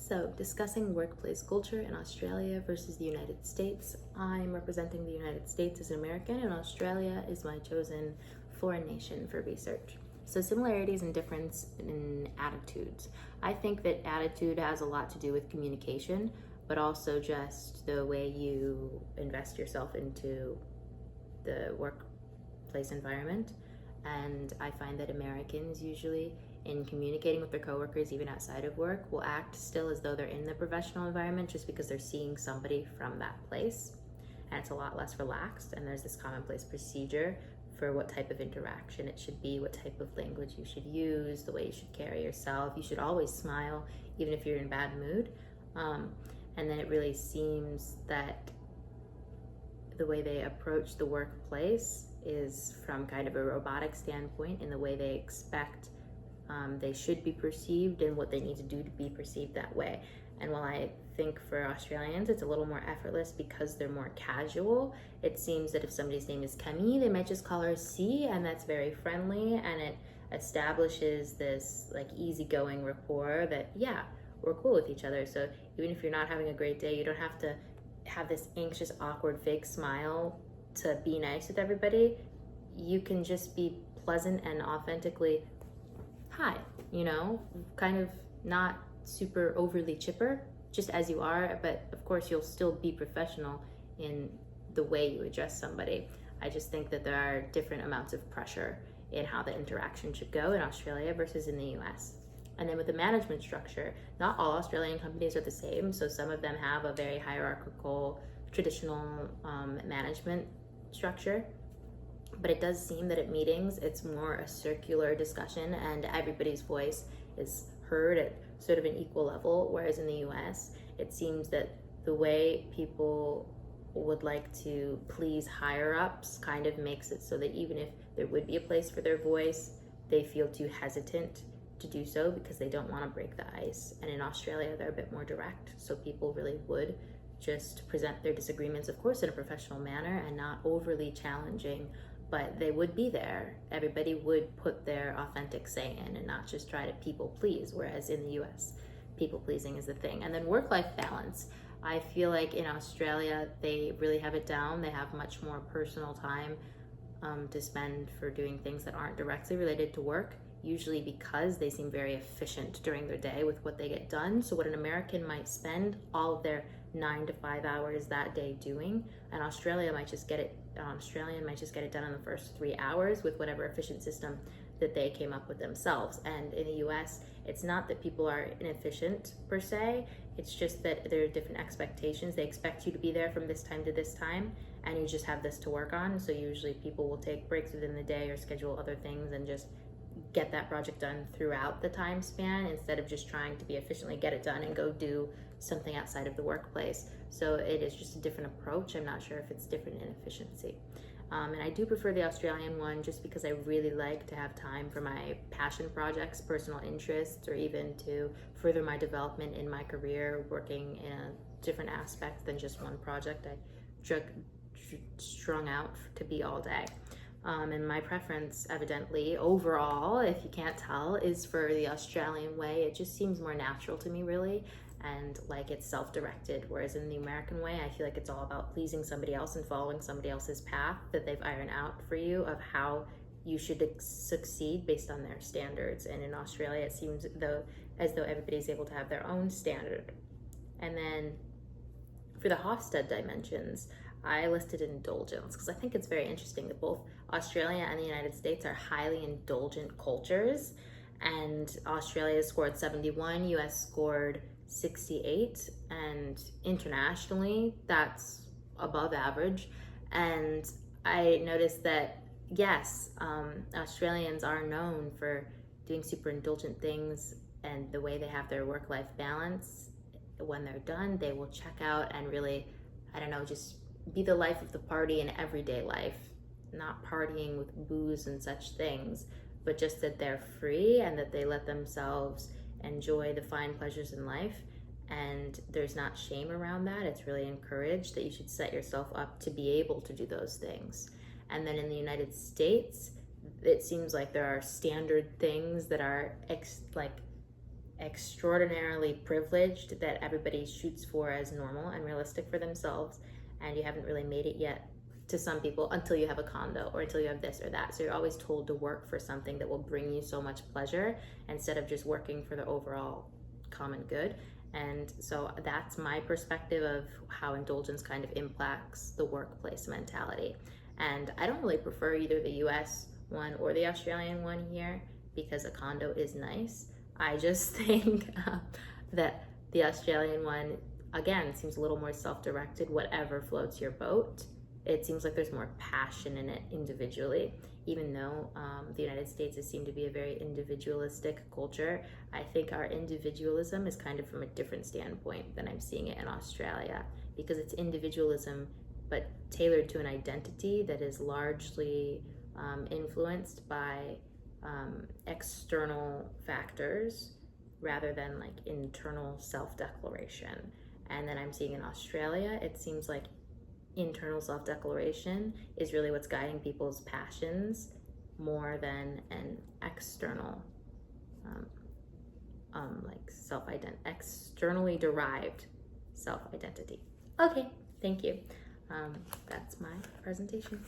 So, discussing workplace culture in Australia versus the United States. I'm representing the United States as an American, and Australia is my chosen foreign nation for research. So, similarities and difference in attitudes. I think that attitude has a lot to do with communication, but also just the way you invest yourself into the workplace environment. And I find that Americans usually, in communicating with their coworkers, even outside of work, will act still as though they're in the professional environment just because they're seeing somebody from that place. And it's a lot less relaxed, and there's this commonplace procedure for what type of interaction it should be, what type of language you should use, the way you should carry yourself. You should always smile, even if you're in a bad mood. And then it really seems that the way they approach the workplace is from kind of a robotic standpoint in the way they expect they should be perceived and what they need to do to be perceived that way. And while I think for Australians it's a little more effortless because they're more casual, it seems that if somebody's name is Kemi, they might just call her C, and that's very friendly, and it establishes this like easygoing rapport that, yeah, we're cool with each other. So even if you're not having a great day, you don't have to have this anxious, awkward, fake smile to be nice with everybody. You can just be pleasant and authentically hi, kind of not super overly chipper, just as you are, but of course you'll still be professional in the way you address somebody. I just think that there are different amounts of pressure in how the interaction should go in Australia versus in the US. And then with the management structure, not all Australian companies are the same. So some of them have a very hierarchical, traditional management structure. But it does seem that at meetings, it's more a circular discussion and everybody's voice is heard at sort of an equal level. Whereas in the US, it seems that the way people would like to please higher ups kind of makes it so that even if there would be a place for their voice, they feel too hesitant to do so because they don't want to break the ice. And in Australia, they're a bit more direct. So people really would just present their disagreements, of course, in a professional manner and not overly challenging, but they would be there. Everybody would put their authentic say in and not just try to people please, whereas in the US, people pleasing is the thing. And then work-life balance. I feel like in Australia, they really have it down. They have much more personal time to spend for doing things that aren't directly related to work, usually because they seem very efficient during their day with what they get done. So what an American might spend all of their 9 to 5 hours that day doing, an Australian might just get it done in the first 3 hours with whatever efficient system that they came up with themselves. And in the US, it's not that people are inefficient per se, it's just that there are different expectations. They expect you to be there from this time to this time, and you just have this to work on. So usually people will take breaks within the day or schedule other things and just get that project done throughout the time span instead of just trying to be efficiently get it done and go do something outside of the workplace. So it is just a different approach. I'm not sure if it's different in efficiency. And I do prefer the Australian one just because I really like to have time for my passion projects, personal interests, or even to further my development in my career, working in a different aspect than just one project I strung out to be all day. And my preference, evidently, overall, if you can't tell, is for the Australian way. It just seems more natural to me, really, and like it's self-directed. Whereas in the American way, I feel like it's all about pleasing somebody else and following somebody else's path that they've ironed out for you of how you should succeed based on their standards. And in Australia, it seems as though everybody's able to have their own standard. And then for the Hofstede dimensions, I listed indulgence because I think it's very interesting that both Australia and the United States are highly indulgent cultures, and Australia scored 71, US scored 68, and internationally that's above average. And I noticed that yes, Australians are known for doing super indulgent things, and the way they have their work-life balance, when they're done, they will check out and really, I don't know, just be the life of the party in everyday life, not partying with booze and such things, but just that they're free and that they let themselves enjoy the fine pleasures in life. And there's not shame around that. It's really encouraged that you should set yourself up to be able to do those things. And then in the United States, it seems like there are standard things that are extraordinarily privileged that everybody shoots for as normal and realistic for themselves, and you haven't really made it yet to some people until you have a condo or until you have this or that. So you're always told to work for something that will bring you so much pleasure instead of just working for the overall common good. And so that's my perspective of how indulgence kind of impacts the workplace mentality. And I don't really prefer either the US one or the Australian one here because a condo is nice. I just think that the Australian one, again, seems a little more self-directed, whatever floats your boat. It seems like there's more passion in it individually, even though the United States has seemed to be a very individualistic culture. I think our individualism is kind of from a different standpoint than I'm seeing it in Australia, because it's individualism but tailored to an identity that is largely influenced by external factors rather than like internal self-declaration. And then I'm seeing in Australia, it seems like internal self-declaration is really what's guiding people's passions more than an external externally derived self-identity. Okay, thank you. That's my presentation.